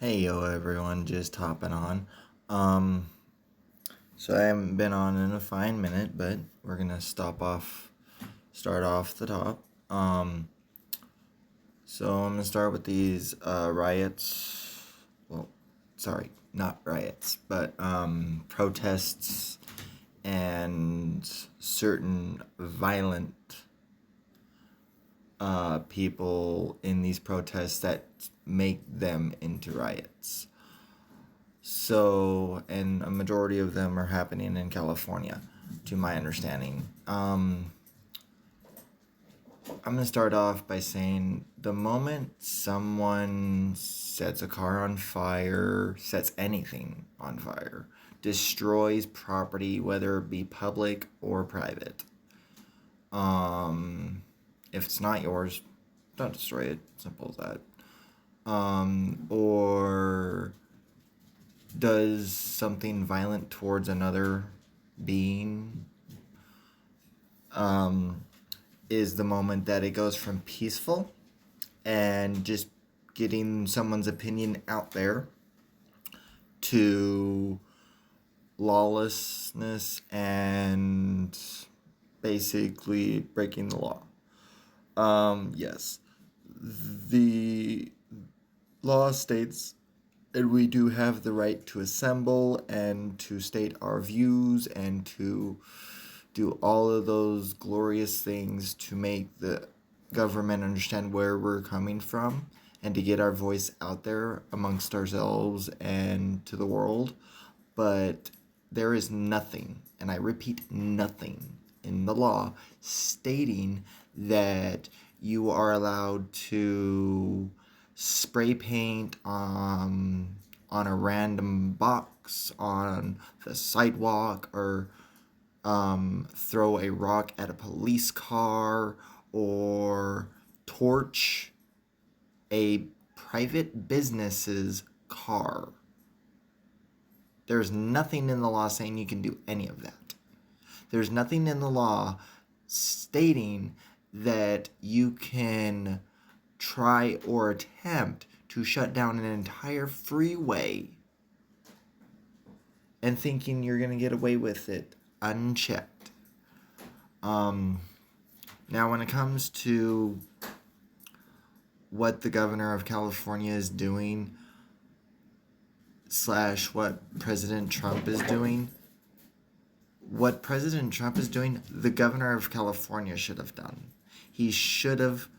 Hey yo everyone, just hopping on. Um, so I haven't been on in a fine minute, but we're gonna start off the top. So I'm gonna start with these riots. Well, sorry, not riots, but protests and certain violent people in these protests that make them into riots. So, and a majority of them are happening in California, to my understanding. I'm gonna start off by saying the moment someone sets a car on fire, sets anything on fire, destroys property, whether it be public or private, um, if it's not yours, don't destroy it. Simple as that. Or does something violent towards another being, um, is the moment that it goes from peaceful and just getting someone's opinion out there to lawlessness and basically breaking the law. Yes, the law states and we do have the right to assemble and to state our views and to do all of those glorious things to make the government understand where we're coming from and to get our voice out there amongst ourselves and to the world. But there is nothing, and I repeat, nothing in the law stating that you are allowed to spray paint on a random box on the sidewalk or throw a rock at a police car or torch a private business's car. There's nothing in the law saying you can do any of that. There's nothing in the law stating that you can try or attempt to shut down an entire freeway and thinking you're going to get away with it unchecked. Now, when it comes to what the governor of California is doing, slash what President Trump is doing, what President Trump is doing, the governor of California should have done. He should have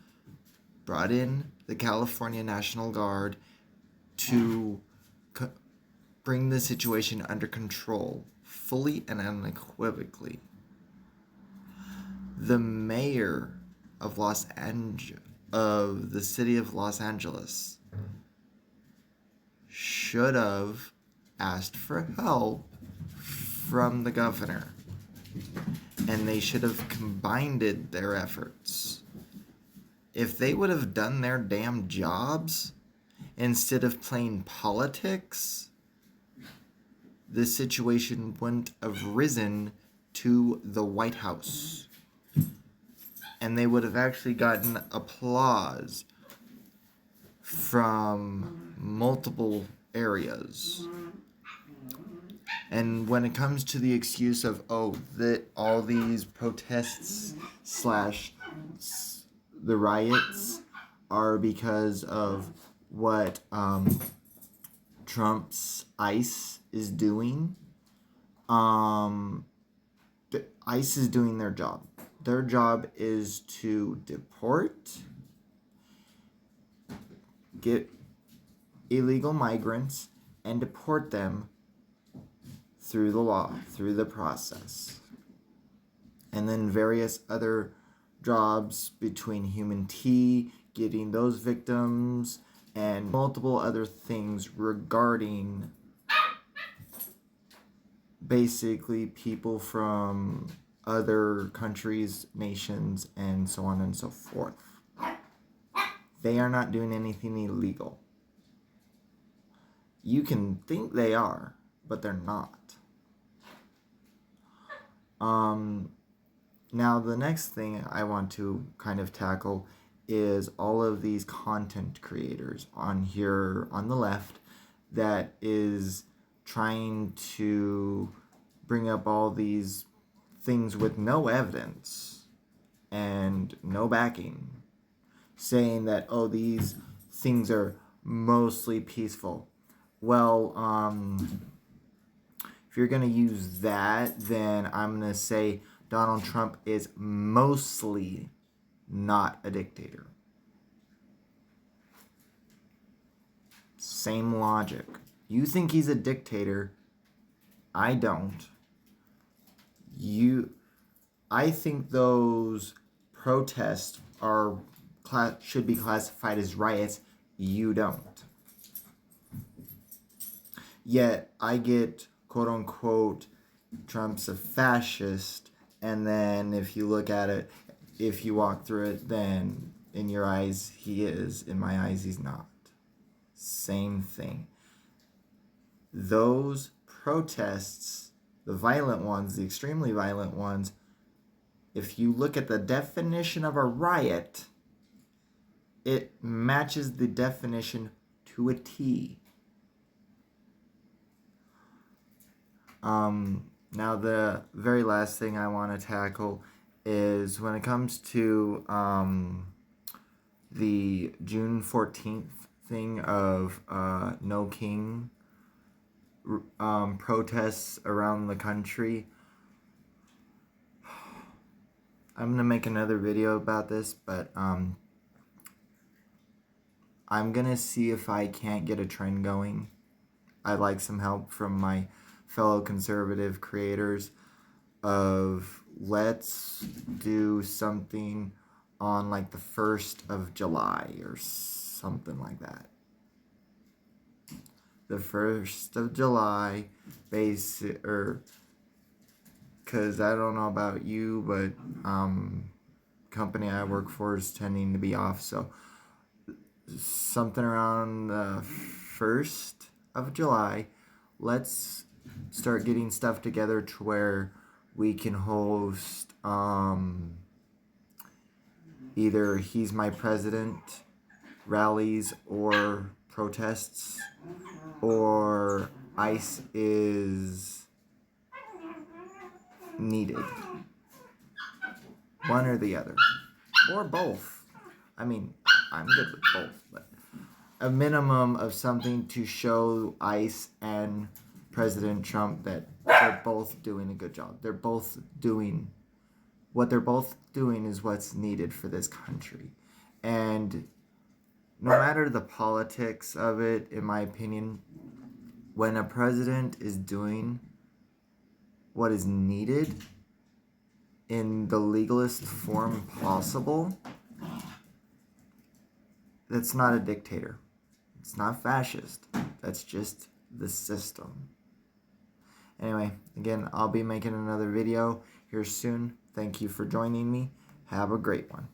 brought in the California National Guard to bring the situation under control fully and unequivocally. The mayor of the city of Los Angeles should have asked for help from the governor, and they should have combined their efforts. If they would have done their damn jobs instead of playing politics, the situation wouldn't have risen to the White House. And they would have actually gotten applause from multiple areas. And when it comes to the excuse of, that all these protests slash the riots are because of what Trump's ICE is doing, the ICE is doing their job. Their job is to deport, get illegal migrants, and deport them through the law, through the process. And then various other jobs between human T, getting those victims, and multiple other things regarding basically people from other countries, nations, and so on and so forth. They are not doing anything illegal. You can think they are, but they're not. Now, the next thing I want to kind of tackle is all of these content creators on here on the left that is trying to bring up all these things with no evidence and no backing, saying that, oh, these things are mostly peaceful. Well, if you're going to use that, then I'm going to say Donald Trump is mostly not a dictator. Same logic. You think he's a dictator. I don't. I think those protests should be classified as riots. You don't. Yet I get, quote unquote, Trump's a fascist, and then if you look at it, if you walk through it, then in your eyes he is. In my eyes he's not. Same thing. Those protests, the violent ones, the extremely violent ones, if you look at the definition of a riot, it matches the definition to a T. Now the very last thing I want to tackle is when it comes to the June 14th thing of No King protests around the country. I'm going to make another video about this, but I'm going to see if I can't get a trend going. I'd like some help from my fellow conservative creators of let's do something on like the 1st of July or something like that. The 1st of July, because I don't know about you, but company I work for is tending to be off, so something around the 1st of July, let's start getting stuff together to where we can host either He's My President rallies or protests, or ICE is needed. One or the other. Or both. I mean, I'm good with both, but a minimum of something to show ICE and President Trump that they're both doing a good job. They're both doing what they're both doing is what's needed for this country. And no matter the politics of it, in my opinion, when a president is doing what is needed in the legalist form possible, that's not a dictator. It's not fascist. That's just the system. Anyway, again, I'll be making another video here soon. Thank you for joining me. Have a great one.